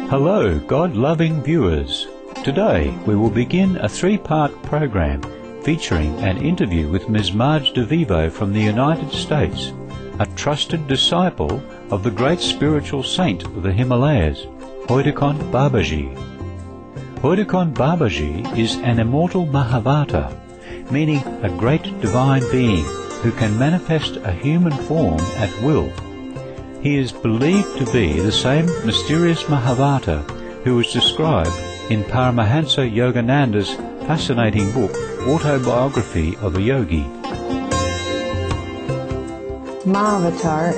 Hello, God-loving viewers. Today we will begin a three-part program featuring an interview with Ms. Marge DeVivo from the United States, a trusted disciple of the great spiritual saint of the Himalayas, Hoidakont Babaji. Hoidakont Babaji is an immortal Mahavata, meaning a great divine being who can manifest a human form at will. He is believed to be the same mysterious Mahavata who was described in Paramahansa Yogananda's fascinating book, Autobiography of a Yogi. Mahavatar,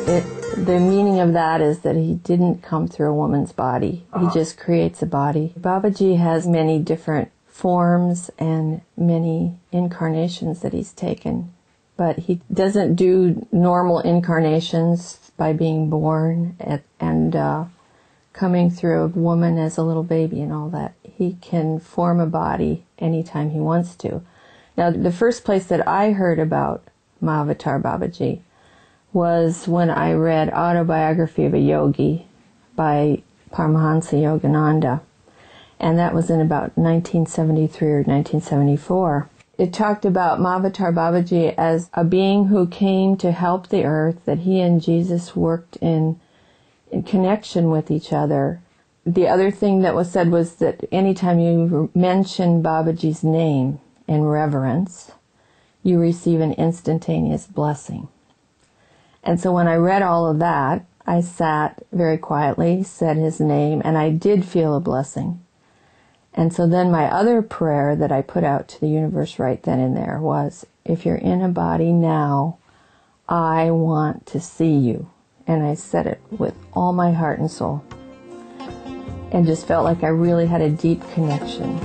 the meaning of that is that he didn't come through a woman's body. He just creates a body. Babaji has many different forms and many incarnations that he's taken, but he doesn't do normal incarnations by being born and coming through a woman as a little baby and all that. He can form a body anytime he wants to. Now, the first place that I heard about Mahavatar Babaji was when I read Autobiography of a Yogi by Paramahansa Yogananda, and that was in about 1973 or 1974. It talked about Mahavatar Babaji as a being who came to help the earth, that he and Jesus worked in connection with each other. The other thing that was said was that anytime you mention Babaji's name in reverence, you receive an instantaneous blessing. And so when I read all of that, I sat very quietly, said his name, and I did feel a blessing. And so then my other prayer that I put out to the universe right then and there was, if you're in a body now, I want to see you. And I said it with all my heart and soul. And just felt like I really had a deep connection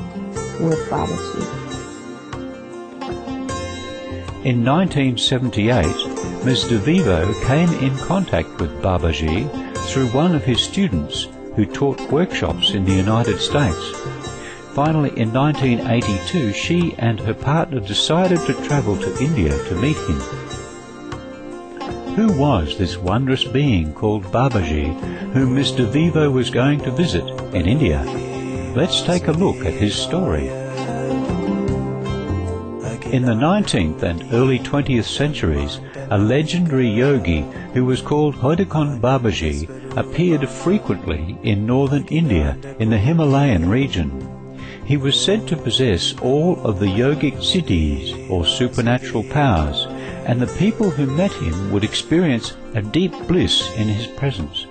with Babaji. In 1978, Ms. DeVivo came in contact with Babaji through one of his students who taught workshops in the United States. Finally, in 1982, she and her partner decided to travel to India to meet him. Who was this wondrous being called Babaji, whom Ms. DeVivo was going to visit in India? Let's take a look at his story. In the 19th and early 20th centuries, a legendary yogi who was called Hoidakont Babaji appeared frequently in northern India in the Himalayan region. He was said to possess all of the yogic siddhis, or supernatural powers, and the people who met him would experience a deep bliss in his presence.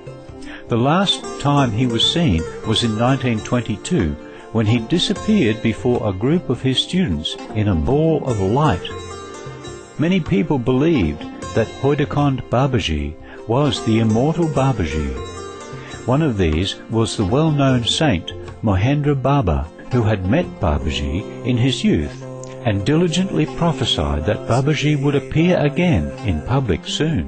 The last time he was seen was in 1922, when he disappeared before a group of his students in a ball of light. Many people believed that Hoidakont Babaji was the immortal Babaji. One of these was the well-known saint Mohendra Baba, who had met Babaji in his youth and diligently prophesied that Babaji would appear again in public soon.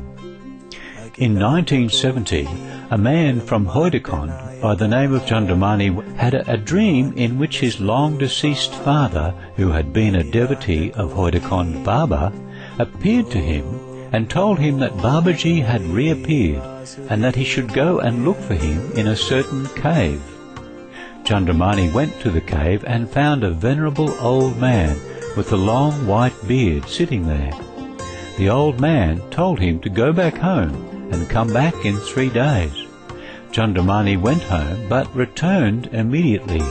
In 1970, a man from Hoidakont by the name of Chandramani had a dream in which his long-deceased father, who had been a devotee of Hoidakont Baba, appeared to him and told him that Babaji had reappeared and that he should go and look for him in a certain cave. Chandramani went to the cave and found a venerable old man with a long white beard sitting there. The old man told him to go back home and come back in 3 days. Chandramani went home but returned immediately.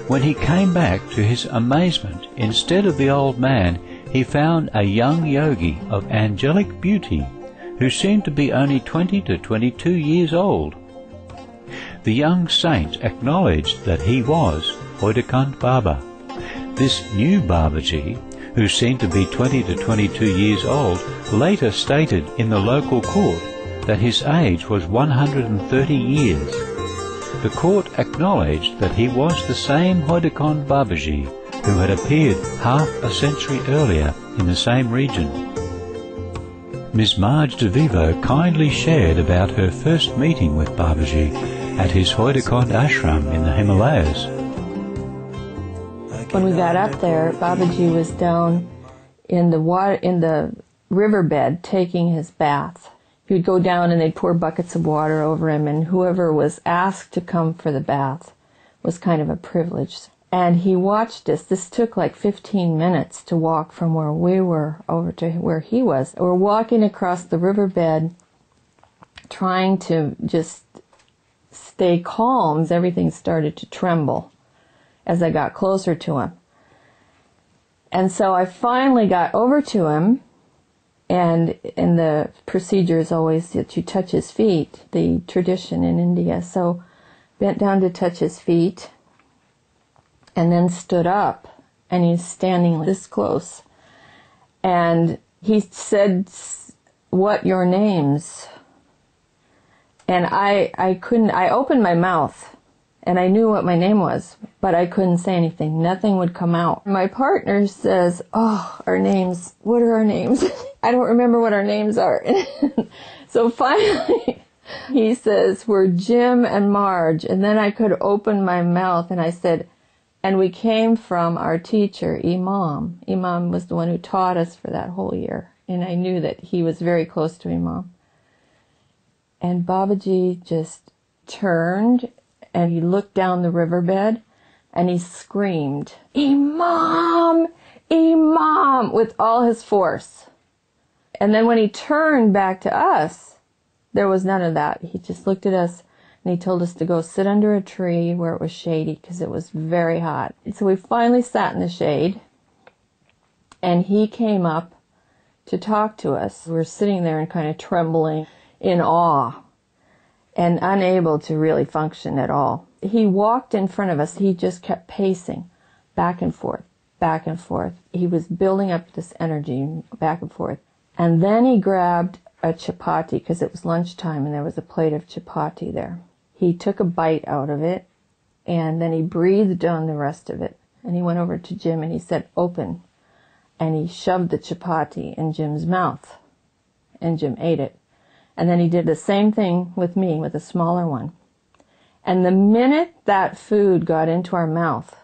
When he came back, to his amazement, instead of the old man, he found a young yogi of angelic beauty who seemed to be only 20 to 22 years old. The young saint acknowledged that he was Hoidakont Baba. This new Babaji, who seemed to be 20 to 22 years old, later stated in the local court that his age was 130 years. The court acknowledged that he was the same Hoidakont Babaji who had appeared half a century earlier in the same region. Ms. Marge DeVivo kindly shared about her first meeting with Babaji at his Hoidakont ashram in the Himalayas. When we got up there, Babaji was down in the riverbed taking his bath. He would go down and they'd pour buckets of water over him, and whoever was asked to come for the bath was kind of a privilege. And he watched us. This took like 15 minutes to walk from where we were over to where he was. We're walking across the riverbed, trying to just stay calm. Everything started to tremble as I got closer to him. And so I finally got over to him, and the procedure is always that you touch his feet, the tradition in India. So bent down to touch his feet, and then stood up, and he's standing this close. And he said, "What your names?" And I opened my mouth, and I knew what my name was, but I couldn't say anything. Nothing would come out. My partner says, "Oh, our names, what are our names?" I don't remember what our names are. So finally, he says, "We're Jim and Marge." And then I could open my mouth, and I said, "And we came from our teacher, Imam." Imam was the one who taught us for that whole year. And I knew that he was very close to Imam. And Babaji just turned, and he looked down the riverbed, and he screamed, "Imam! Imam!" with all his force. And then when he turned back to us, there was none of that. He just looked at us, and he told us to go sit under a tree where it was shady because it was very hot. And so we finally sat in the shade, and he came up to talk to us. We were sitting there and kind of trembling in awe and unable to really function at all. He walked in front of us. He just kept pacing back and forth, back and forth. He was building up this energy back and forth. And then he grabbed a chapati because it was lunchtime and there was a plate of chapati there. He took a bite out of it, and then he breathed on the rest of it. And he went over to Jim and he said, "Open." And he shoved the chapati in Jim's mouth, and Jim ate it. And then he did the same thing with me, with a smaller one. And the minute that food got into our mouth,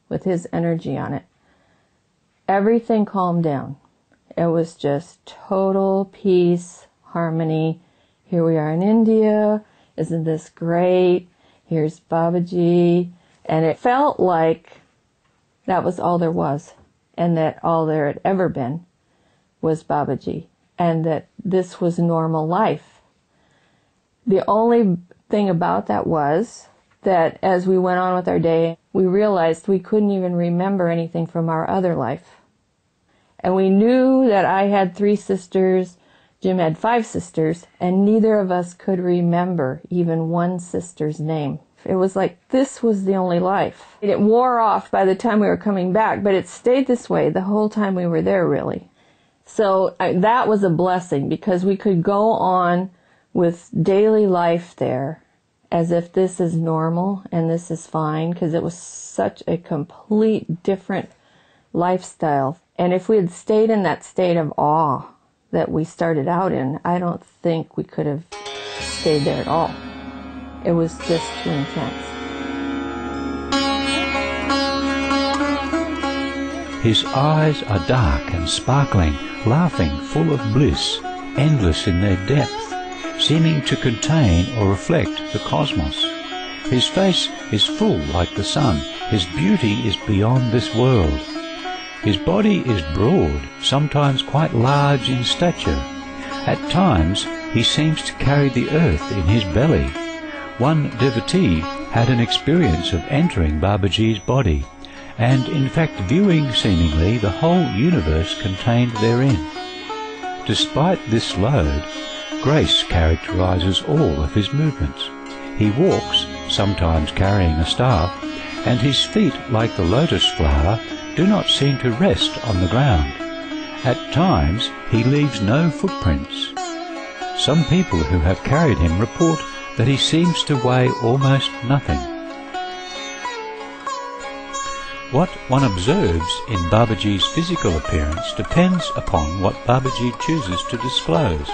with his energy on it, everything calmed down. It was just total peace, harmony. Here we are in India. Isn't this great? Here's Babaji. And it felt like that was all there was, and that all there had ever been was Babaji, and that this was normal life. The only thing about that was that as we went on with our day, we realized we couldn't even remember anything from our other life. And we knew that I had 3 sisters, Jim had 5 sisters, and neither of us could remember even one sister's name. It was like this was the only life. It wore off by the time we were coming back, but it stayed this way the whole time we were there, really. So that was a blessing, because we could go on with daily life there as if this is normal and this is fine, because it was such a complete different lifestyle. And if we had stayed in that state of awe that we started out in, I don't think we could have stayed there at all. It was just too intense. His eyes are dark and sparkling, laughing, full of bliss, endless in their depth, seeming to contain or reflect the cosmos. His face is full like the sun. His beauty is beyond this world. His body is broad, sometimes quite large in stature. At times he seems to carry the earth in his belly. One devotee had an experience of entering Babaji's body, and in fact viewing seemingly the whole universe contained therein. Despite this load, grace characterizes all of his movements. He walks, sometimes carrying a staff, and his feet, like the lotus flower, do not seem to rest on the ground. At times he leaves no footprints. Some people who have carried him report that he seems to weigh almost nothing. What one observes in Babaji's physical appearance depends upon what Babaji chooses to disclose.